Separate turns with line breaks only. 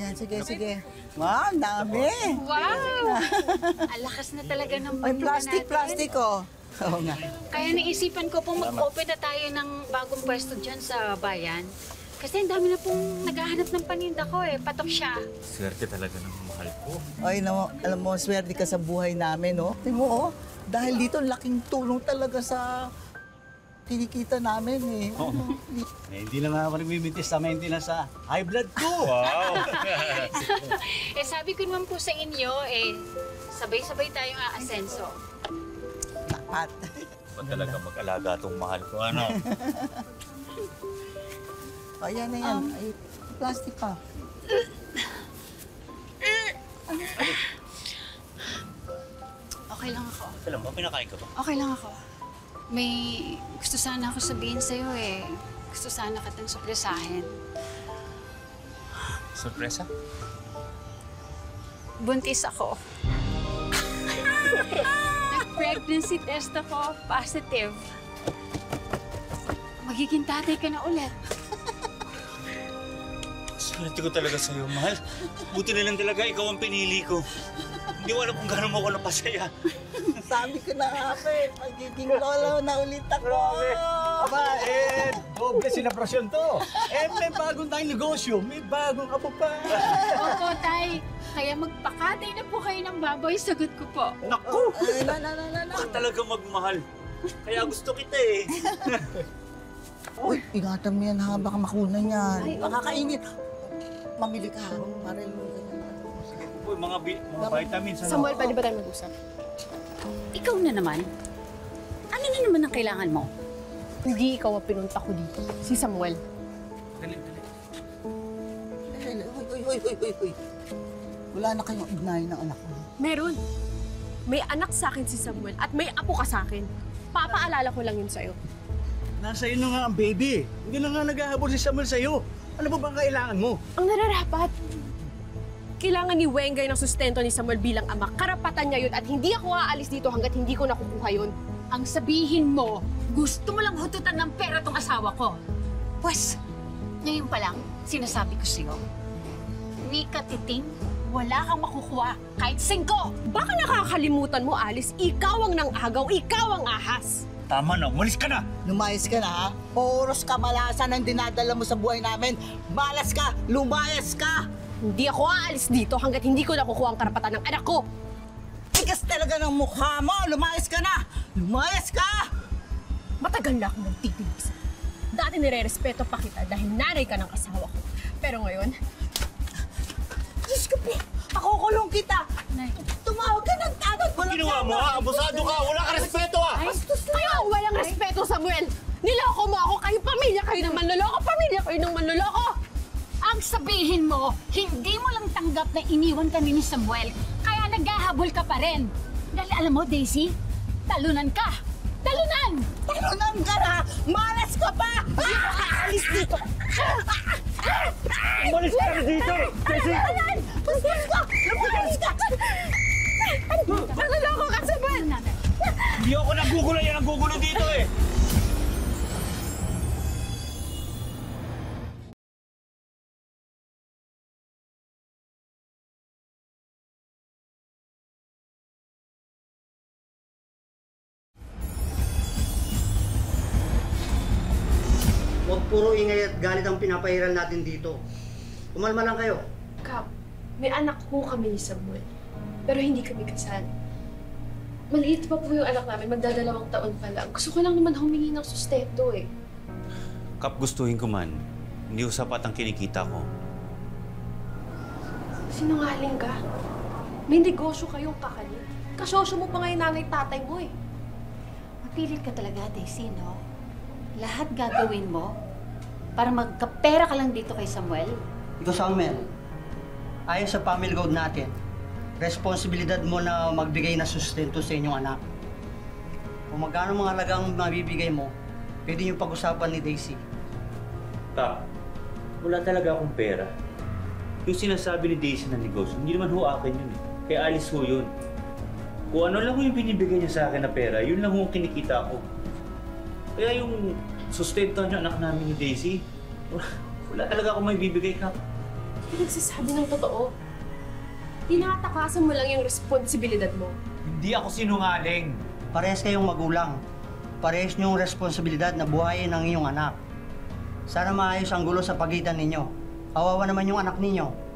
Ayan, sige. Wow, ang dami.
Wow! Alakas na talaga ng
Ay,
mundo
plastic, oh. Oo nga.
Kaya naisipan ko pong mag-open na tayo ng bagong pwesto dyan sa bayan. Kasi ang dami na pong naghahanap ng paninda ko eh. Patok siya.
Swerte talaga ng mahal ko.
Ay, alam mo, swerte ka sa buhay namin, no? Tingnan mo, oh. Dahil dito, laking tulong talaga sa kinikita namin, eh.
Oo.
Hindi naman ako nagbibitis sa maintenance sa high blood ko.
Wow!
Eh sabi ko naman po sa inyo eh, sabay-sabay tayong aasenso.
Dapat.
Ba talaga mag-alaga itong mahal ko, ano?
Ayan na yan. Ay, plastic pa.
Okay lang ako.
Alam mo, pinakain ka ba?
Okay lang ako. May gusto sana ako sabihin sa'yo eh. Gusto sana kitang surpresahin.
Sorpresa?
Buntis ako. Nag-pregnancy test ako, positive. Magiging tatay ka na ulit.
Swerte ko talaga sa'yo, mahal. Buti na lang talaga ikaw ang pinili ko. Hindi ko alam kung gano'n mo ako napasaya.
Sabi ko na nga pa eh, magiging lolo na ulit ako.
Aba, doble selebrasyon to. May bagong tayong negosyo, may bagong apo pa.
Opo, tay. Kaya magpakatay na po kayo ng baboy. Sagot ko po.
Naku!
Ay, na.
Baka talaga magmahal. Kaya gusto kita eh.
Uy, ingatan mo yan ha, baka makunan yan. Baka kainit. Mamili ka ha, para yung
Uy, mga vitamins, ano?
Samuel, pwede ba tayo mag-usap?
Ikaw na naman. Ano na naman ang kailangan mo?
Hindi ikaw ang pinunta ko dito. Si Samuel.
Dali.
Uy. Wala na kayong ugnayan ng anak ko.
Meron. May anak sa akin si Samuel at may apo ka sa akin. Papaalala ko lang yun sa'yo.
Nasa iyo na nga ang baby. Hindi na nga naghahabol si Samuel sa'yo. Ano ba bang kailangan mo?
Ang nararapat, kailangan ni Wengay ng sustento ni Samuel bilang ama. Karapatan niya yun at hindi ako aalis dito hanggat hindi ko nakukuha yun.
Ang sabihin mo, gusto mo lang hututan ng pera tong asawa ko. Pues, ngayon pa lang, sinasabi ko sa'yo, ni Katiting, wala kang makukuha kahit 5.
Baka nakakalimutan mo, Alice, ikaw ang nang-agaw, ikaw ang ahas.
Tama na, umalis ka na!
Lumayas ka na ha? Puros kamalasan ang dinadala mo sa buhay namin. Malas ka! Lumayas ka!
Hindi ako aalis dito hanggat hindi ko nakukuha ang karapatan ng anak ko.
Tigas talaga ng mukha mo! Lumayas ka na! Lumayas ka!
Matagal na akong nagtitinig sa'yo. Dati nire-respeto pa kita dahil nanay ka ng asawa ko. Pero ngayon,
Diyos ko po! Pakukulong kita!
Nay.
Tumawag ka ng tanod!
Ginawa mo ha? Abusado ka! Wala ka respeto ha!
kayo ang walang respeto, Samuel! Niloko mo ako, kayo pamilya kayo ng manloloko, pamilya kayo ng manloloko!
Ang sabihin mo, hindi mo lang tanggap na iniwan ka ni Samuel, kaya naghahabol ka pa rin. Dahil alam mo, Daisy, talunan ka! Talunan!
Talunan ka na! Malas ka pa! Alis dito!
Umalis ka na dito! Kasi...
Lumayas ka! Lumayas ka!
Manloloko ka, Samuel!
Hindi ako nagugulo, yan ang gugulo dito eh!
Huwag puro ingay at galit ang pinapahiral natin dito. Kumalma lang kayo.
Kap, may anak po kami ni Samuel. Pero hindi kami kasal. Maliit pa po yung anak namin, magdadalawang taon pa lang. Gusto ko lang naman humingi ng sustento eh.
Kap, gustuhin ko man. Hindi ko sapat ang kinikita ko.
Sinungaling ka. May negosyo kayong kakalit. Kasosyo mo pa ngayon nanay-tatay mo eh.
Mapilit ka talaga, Daisy, no? Lahat gagawin mo para magkapera ka lang dito kay Samuel?
Ikaw, Samuel, ayon sa family code natin, responsibilidad mo na magbigay na sustento sa inyong anak. Kung magkano mga halagang mabibigay mo, pwede niyong pag-usapan ni Daisy.
Kap, wala talaga akong pera. Yung sinasabi ni Daisy na negosyo, hindi naman ho akin yun eh. Kaya alis ho yun. Kung ano lang ho yung binibigay niya sa akin na pera, yun lang ho ang kinikita ko. Kaya yung sustento niyo anak namin ni Daisy, wala talaga akong may bibigay, Kap.
Pinagsasabi ng totoo. Tinatakasan mo lang yung responsibilidad mo.
Hindi ako sinungaling.
Parehas kayong magulang. Parehas niyong responsibilidad na buhayin ang iyong anak. Sana maayos ang gulo sa pagitan ninyo. Kawawa naman yung anak ninyo.